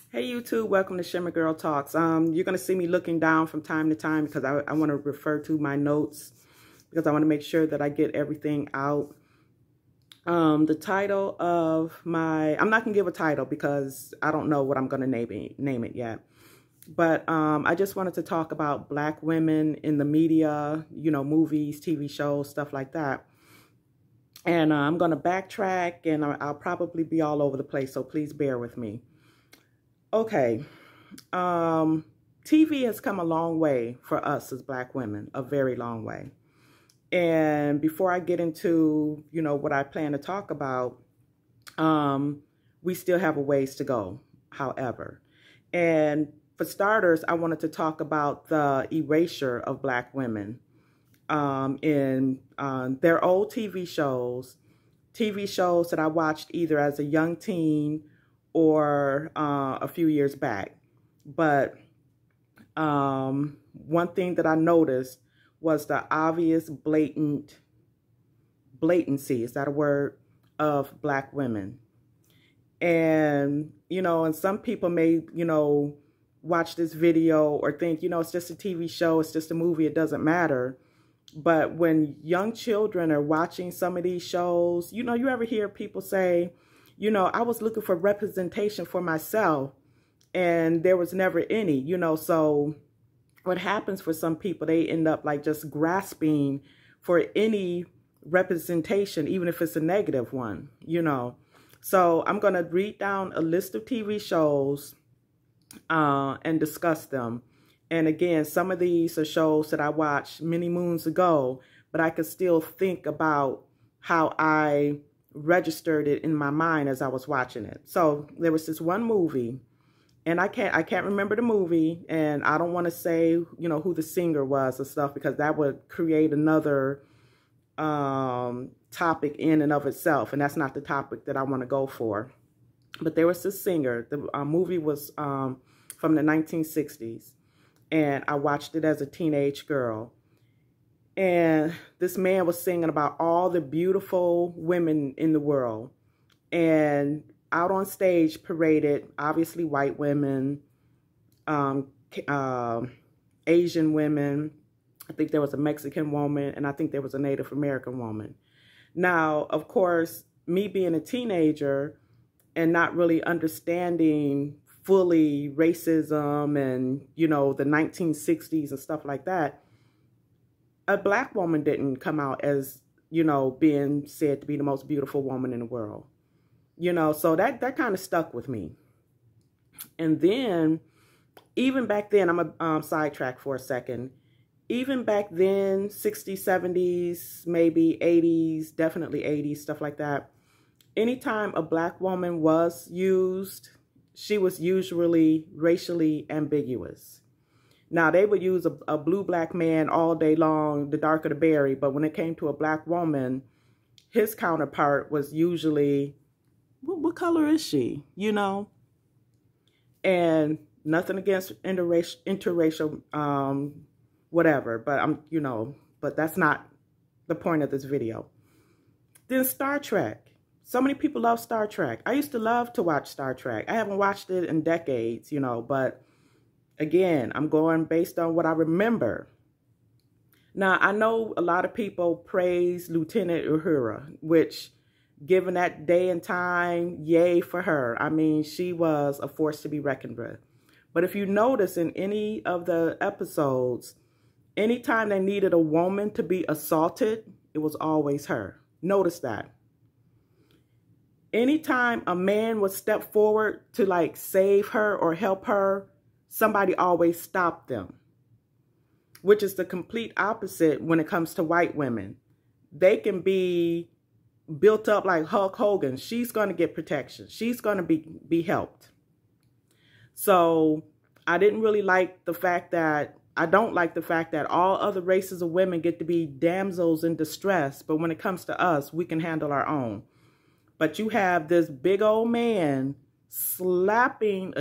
Hey YouTube, welcome to Shimmer Girl Talks. You're going to see me looking down from time to time because I want to refer to my notes because I want to make sure that I get everything out. The title of I'm not going to give a title because I don't know what I'm going to name it yet. But I just wanted to talk about Black women in the media, movies, TV shows, stuff like that. And I'm going to backtrack and I'll probably be all over the place, so please bear with me. Okay, TV has come a long way for us as Black women, a very long way. And before I get into, what I plan to talk about, we still have a ways to go, however. And for starters, I wanted to talk about the erasure of Black women in their old TV shows that I watched either as a young teen or a few years back. But one thing that I noticed was the obvious blatancy, is that a word, of Black women. And, and some people may, watch this video or think, it's just a TV show, it's just a movie, it doesn't matter. But when young children are watching some of these shows, you ever hear people say, I was looking for representation for myself and there was never any, so what happens for some people, they end up like just grasping for any representation, even if it's a negative one, So I'm going to read down a list of TV shows and discuss them. And again, some of these are shows that I watched many moons ago, but I could still think about how I registered it in my mind as I was watching it. So there was this one movie, and I can't remember the movie, and I don't want to say, who the singer was and stuff, because that would create another topic in and of itself, and that's not the topic that I want to go for. But there was this singer. The movie was from the 1960s, and I watched it as a teenage girl. And this man was singing about all the beautiful women in the world. And out on stage paraded, obviously, white women, Asian women. I think there was a Mexican woman, and I think there was a Native American woman. Now, of course, me being a teenager and not really understanding fully racism and, the 1960s and stuff like that, a Black woman didn't come out as, being said to be the most beautiful woman in the world. So that kind of stuck with me. And then, even back then, I'm a sidetrack for a second. Even back then, 60s, 70s, maybe 80s, definitely 80s, stuff like that. Anytime a Black woman was used, she was usually racially ambiguous. Now, they would use a blue-black man all day long, the darker the berry, but when it came to a Black woman, his counterpart was usually, what color is she, And nothing against interracial, whatever, but but that's not the point of this video. Then Star Trek. So many people love Star Trek. I used to love to watch Star Trek. I haven't watched it in decades, but again, I'm going based on what I remember. Now, I know a lot of people praise Lieutenant Uhura, which, given that day and time, yay for her. I mean, she was a force to be reckoned with. But if you notice in any of the episodes, anytime they needed a woman to be assaulted, it was always her. Notice that. Anytime a man would step forward to save her or help her, somebody always stopped them, which is the complete opposite when it comes to white women. They can be built up like Hulk Hogan. She's going to get protection. She's going to be helped. So I don't like the fact that all other races of women get to be damsels in distress, but when it comes to us, we can handle our own. But you have this big old man slapping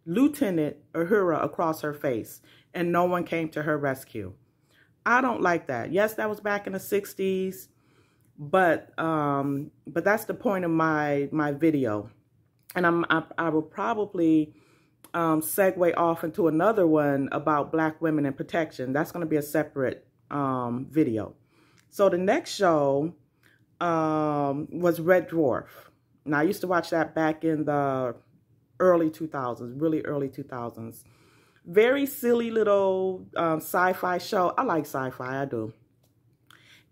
Lieutenant Uhura across her face, and no one came to her rescue. I don't like that. Yes, that was back in the 60s, but that's the point of my video. And I will probably segue off into another one about Black women and protection. That's going to be a separate video. So the next show was Red Dwarf. Now, I used to watch that back in the early 2000s, really early 2000s. Very silly little sci-fi show. I like sci-fi, I do.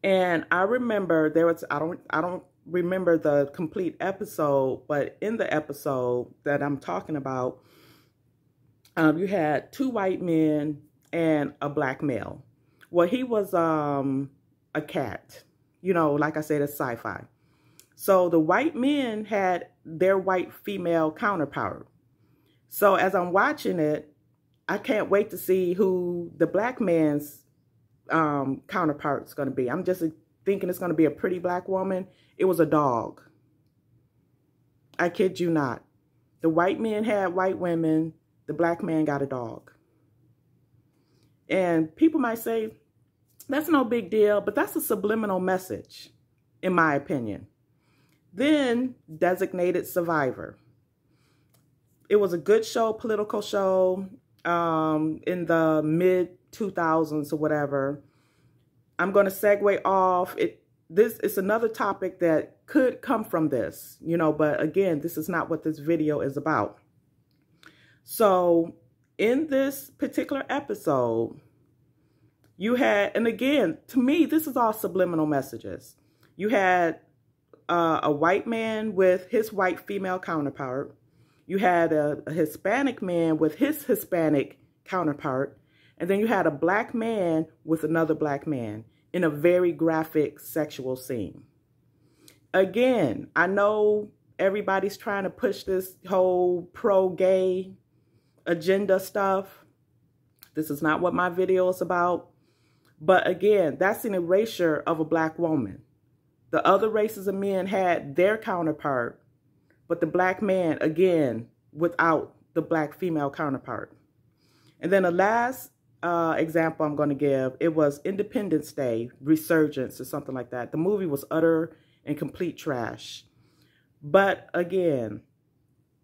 And I remember there was, I don't remember the complete episode, but in the episode that I'm talking about, you had two white men and a black male. Well, he was a cat, you know, like I said, it's sci-fi. So the white men had their white female counterpart. So as I'm watching it, I can't wait to see who the black man's counterpart's going to be. I'm just thinking it's going to be a pretty black woman. It was a dog. I kid you not. The white men had white women. The black man got a dog. And people might say, that's no big deal, but that's a subliminal message, in my opinion. Then, Designated Survivor. It was a good show, political show, in the mid-2000s or whatever. I'm going to segue off. This is another topic that could come from this, you know, but again, this is not what this video is about. So in this particular episode, you had, and again, to me, this is all subliminal messages. You had a white man with his white female counterpart. You had a Hispanic man with his Hispanic counterpart. And then you had a black man with another black man in a very graphic sexual scene. Again, I know everybody's trying to push this whole pro-gay agenda stuff. This is not what my video is about. But again, that's an erasure of a black woman. The other races of men had their counterpart, but the black man, again, without the black female counterpart. And then the last example I'm going to give, it was Independence Day, Resurgence, or something like that. The movie was utter and complete trash. But again,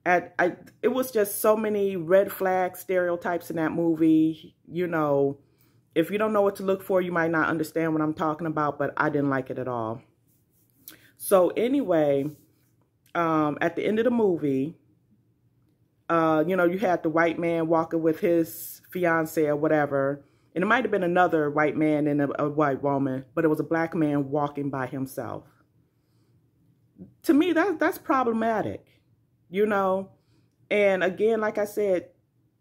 it was just so many red flag stereotypes in that movie. You know, if you don't know what to look for, you might not understand what I'm talking about, but I didn't like it at all. So anyway, at the end of the movie, you know, you had the white man walking with his fiance or whatever. And it might have been another white man and a white woman, but it was a black man walking by himself. To me, that's problematic, you know. And again, like I said,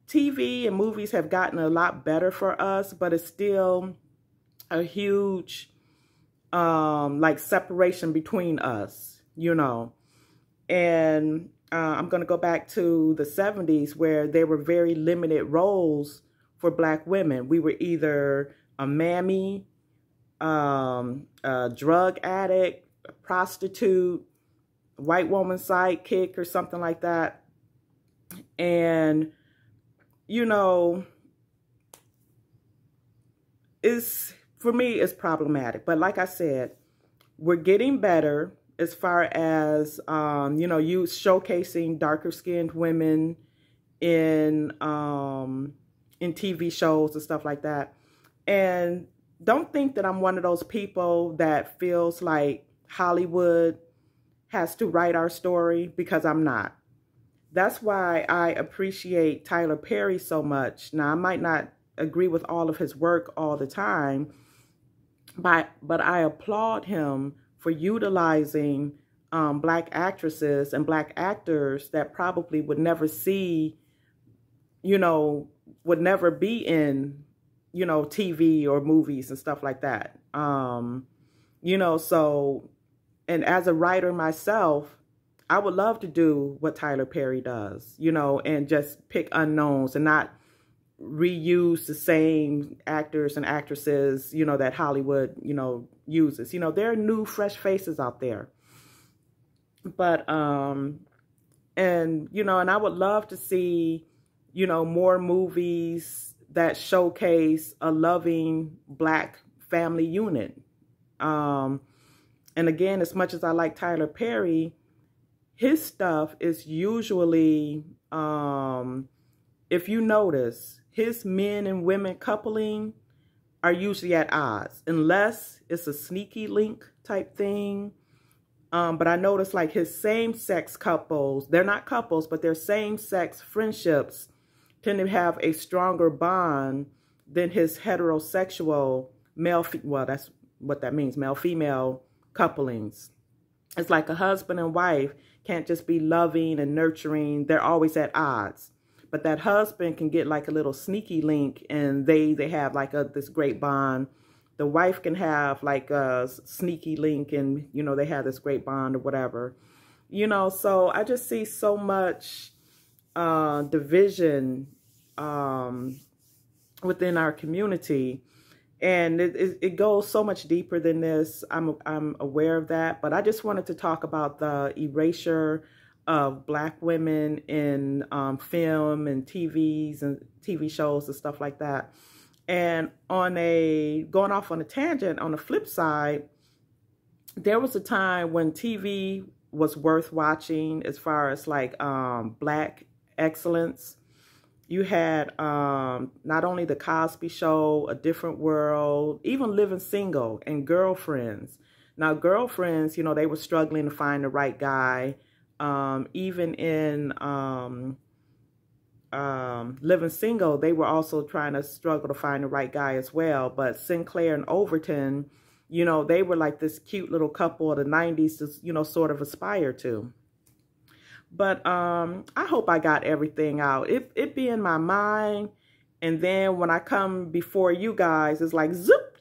TV and movies have gotten a lot better for us, but it's still a huge, like, separation between us, you know. And I'm going to go back to the 70s where there were very limited roles for black women. We were either a mammy, a drug addict, a prostitute, a white woman sidekick, or something like that. And, you know, for me, it's problematic. But like I said, we're getting better as far as, you know, you showcasing darker skinned women in TV shows and stuff like that. And don't think that I'm one of those people that feels like Hollywood has to write our story, because I'm not. That's why I appreciate Tyler Perry so much. Now, I might not agree with all of his work all the time, but I applaud him for utilizing black actresses and black actors that probably would never see, you know, would never be in, you know, TV or movies and stuff like that. You know, so, and as a writer myself, I would love to do what Tyler Perry does, you know, and just pick unknowns and not reuse the same actors and actresses, you know, that Hollywood, you know, uses. You know, there are new, fresh faces out there. But, and, you know, and I would love to see, you know, more movies that showcase a loving black family unit. And again, as much as I like Tyler Perry, his stuff is usually, if you notice, his men and women coupling are usually at odds, unless it's a sneaky link type thing. But I noticed like his same-sex couples, they're not couples, but they're same-sex friendships tend to have a stronger bond than his heterosexual male, well, that's what that means, male-female couplings. It's like a husband and wife can't just be loving and nurturing. They're always at odds. But that husband can get like a little sneaky link, and they have like this great bond. The wife can have like a sneaky link, and, you know, they have this great bond or whatever. You know, so I just see so much division within our community. And it goes so much deeper than this. I'm aware of that. But I just wanted to talk about the erasure of Black women in film and TVs and TV shows and stuff like that. And going off on a tangent, on the flip side, there was a time when TV was worth watching as far as like Black excellence. You had not only The Cosby Show, A Different World, even Living Single and Girlfriends. Now, Girlfriends, you know, they were struggling to find the right guy. Even in Living Single, they were also trying to struggle to find the right guy as well. But Sinclair and Overton, you know, they were like this cute little couple of the 90s to, you know, sort of aspire to. But I hope I got everything out. It be in my mind, and then when I come before you guys, it's like zip.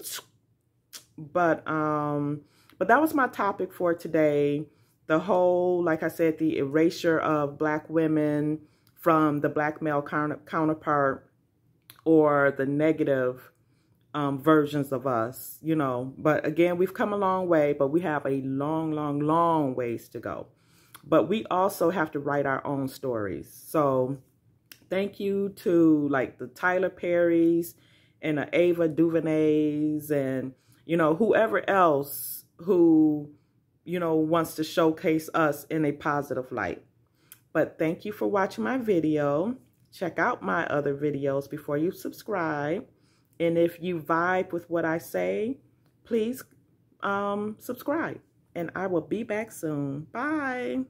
But that was my topic for today. The whole, like I said, the erasure of Black women from the Black male counterpart, or the negative versions of us, you know. But again, we've come a long way, but we have a long, long, long ways to go. But we also have to write our own stories. So thank you to like the Tyler Perrys and the Ava DuVernays and, you know, whoever else who, you know, wants to showcase us in a positive light. But thank you for watching my video. Check out my other videos before you subscribe. And if you vibe with what I say, please subscribe. And I will be back soon. Bye.